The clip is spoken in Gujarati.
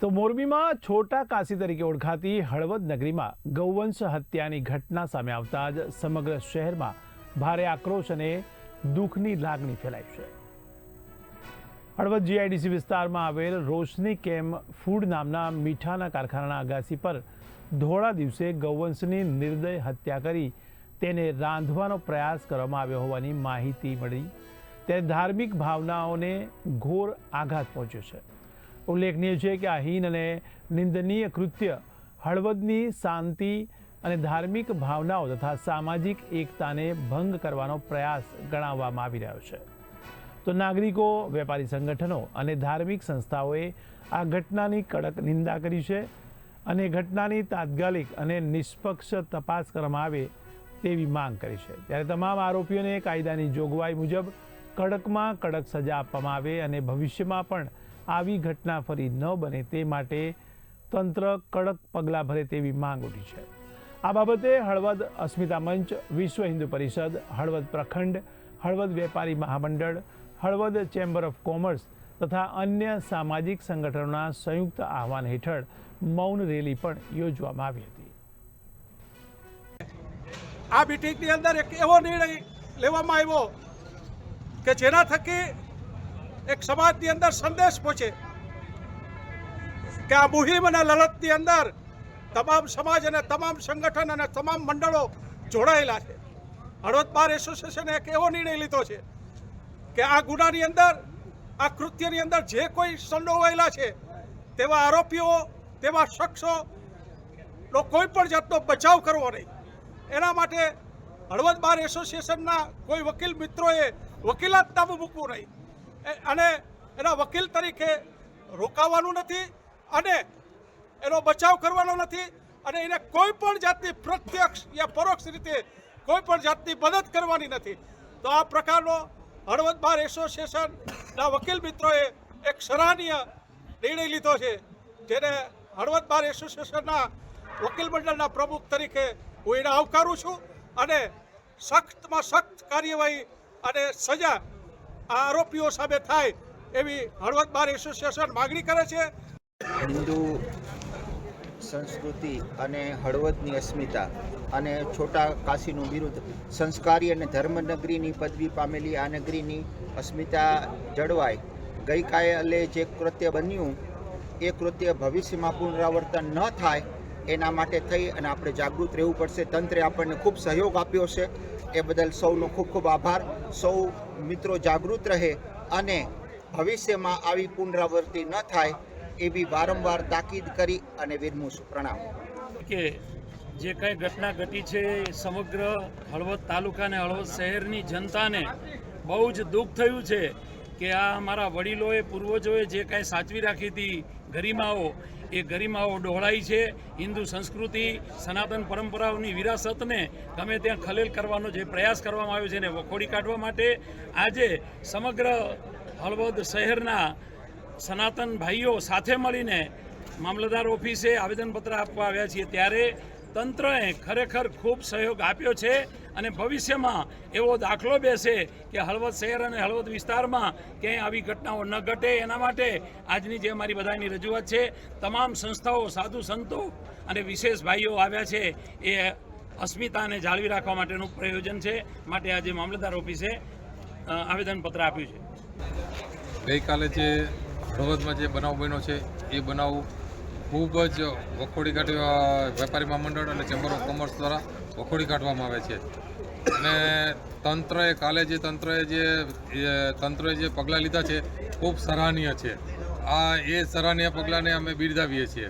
તો મોરબીમાં છોટા કાશી તરીકે ઓળખાતી હળવદ નગરીમાં ગૌવંશ હત્યાની ઘટના સામે આવતા જ સમગ્ર શહેરમાં ભારે આક્રોશ અને દુઃખની લાગણી ફેલાઈ છે। હળવદ જીઆઈડીસી વિસ્તારમાં આવેલ રોશની કેમ ફૂડ નામના મીઠાના કારખાનાના અગાસી પર ધોળા દિવસે ગૌવંશની નિર્દય હત્યા કરી તેને રાંધવાનો પ્રયાસ કરવામાં આવ્યો હોવાની માહિતી મળી ત્યારે ધાર્મિક ભાવનાઓને ઘોર આઘાત પહોંચ્યો છે। ઉલ્લેખનીય છે કે આ હીન અને નિંદનીય કૃત્ય હળવદની શાંતિ અને ધાર્મિક ભાવનાઓ તથા સામાજિક એકતાને ભંગ કરવાનો પ્રયાસ ગણાવવામાં આવી રહ્યો છે। તો નાગરિકો, વેપારી સંગઠનો અને ધાર્મિક સંસ્થાઓએ આ ઘટનાની કડક નિંદા કરી છે અને ઘટનાની તાત્કાલિક અને નિષ્પક્ષ તપાસ કરવામાં આવે તેવી માંગ કરી છે। ત્યારે તમામ આરોપીઓને કાયદાની જોગવાઈ મુજબ કડકમાં કડક સજા આપવામાં આવે અને ભવિષ્યમાં પણ આવી ઘટના ફરી ન બને તે માટે તંત્ર કડક પગલાં ભરે તેવી માંગ ઉઠી છે। આ બાબતે હળવદ અસ્મિતા મંચ, વિશ્વ હિન્દુ પરિષદ, હળવદ પ્રખંડ, હળવદ વેપારી મહામંડળ, હળવદ ચેમ્બર ઓફ કોમર્સ તથા અન્ય સામાજિક સંગઠનોના સંયુક્ત આહવાન હેઠળ મૌન રેલી પણ યોજવામાં આવી હતી। આ મીટિંગની અંદર એક એવો નિર્ણય લેવામાં આવ્યો કે જેના થકી એક સમાજની અંદર સંદેશ પહોંચે કે આ મુહિમ અને લડતની અંદર તમામ સમાજ અને તમામ સંગઠન અને તમામ મંડળો જોડાયેલા છે। હળવદ બાર એસોસિએશને એક એવો નિર્ણય લીધો છે કે આ ગુનાની અંદર, આ કૃત્યની અંદર જે કોઈ સંડોવાયેલા છે તેવા આરોપીઓ, તેવા શખ્સોનો કોઈ પણ જાતનો બચાવ કરવો નહીં। એના માટે હળવદ બાર એસોસિએશનના કોઈ વકીલ મિત્રોએ વકીલાતનામું મૂકવું નહીં અને એના વકીલ તરીકે રોકાવાનું નથી અને એનો બચાવ કરવાનો નથી અને એને કોઈ પણ જાતની પ્રત્યક્ષ યા પરોક્ષ રીતે કોઈ પણ જાતની મદદ કરવાની નથી। તો આ પ્રકારનો હળવદ બાર એસોસિએશનના વકીલ મિત્રોએ એક સરાહનીય નિર્ણય લીધો છે, જેને હળવદ બાર એસોસિએશનના વકીલ મંડળના પ્રમુખ તરીકે હું એને આવકારું છું અને સખ્તમાં સખ્ત કાર્યવાહી અને સજા આ આરોપીઓ સામે થાય એવી હળવદ બાર એસોસિએશન માગણી કરે છે। હિન્દુ સંસ્કૃતિ અને હળવદની અસ્મિતા અને છોટા કાશીનું બિરુદ સંસ્કારી અને ધર્મનગરીની પદવી પામેલી આ નગરીની અસ્મિતા જળવાય ગઈકાલે જે કૃત્ય બન્યું એ કૃત્ય ભવિષ્યમાં પુનરાવર્તન ન થાય એના માટે થઈ અને આપણે જાગૃત રહેવું પડશે। તંત્રે આપણને ખૂબ સહયોગ આપ્યો છે, એ બદલ સૌનો ખૂબ ખૂબ આભાર। સૌ મિત્રો જાગૃત રહે અને ભવિષ્યમાં આવી પુનરાવૃત્તિ ન થાય એવી વારંવાર તાકીદ કરી અને વિરમું છું। પ્રણામ। કે જે કંઈ ઘટના ઘટી છે સમગ્ર હળવદ તાલુકા અને હળવદ શહેરની જનતાને બહુ જ દુઃખ થયું છે કે આ અમારા વડીલોએ, પૂર્વજોએ જે કાંઈ સાચવી રાખી હતી ગરિમાઓ, એ ગરિમાઓ ડહોળાઈ છે। હિન્દુ સંસ્કૃતિ, સનાતન પરંપરાઓની વિરાસતને ગમે ત્યાં ખલેલ કરવાનો જે પ્રયાસ કરવામાં આવ્યો છે એને વખોડી કાઢવા માટે આજે સમગ્ર હળવદ શહેરના સનાતન ભાઈઓ સાથે મળીને મામલતદાર ઓફિસે આવેદનપત્ર આપવા આવ્યા છીએ। ત્યારે તંત્રએ ખરેખર ખૂબ સહયોગ આપ્યો છે અને ભવિષ્યમાં એવો દાખલો બેસે કે હળવદ શહેર અને હળવદ વિસ્તારમાં ક્યાંય આવી ઘટનાઓ ન ઘટે એના માટે આજની જે અમારી બધાની રજૂઆત છે, તમામ સંસ્થાઓ, સાધુ સંતો અને વિશેષ ભાઈઓ આવ્યા છે એ અસ્મિતાને જાળવી રાખવા માટેનું પ્રયોજન છે, માટે આજે મામલતદાર ઓફિસે આવેદનપત્ર આપ્યું છે। ગઈકાલે જે હળવદમાં જે બનાવ બન્યો છે એ બનાવ ખૂબ જ વખોડી કાઢવા વેપારી મહામંડળ અને ચેમ્બર ઓફ કોમર્સ દ્વારા વખોડી કાઢવામાં આવે છે અને તંત્રએ જે પગલાં લીધા છે ખૂબ સરાહનીય છે। એ સરાહનીય પગલાંને અમે બિરદાવીએ છીએ।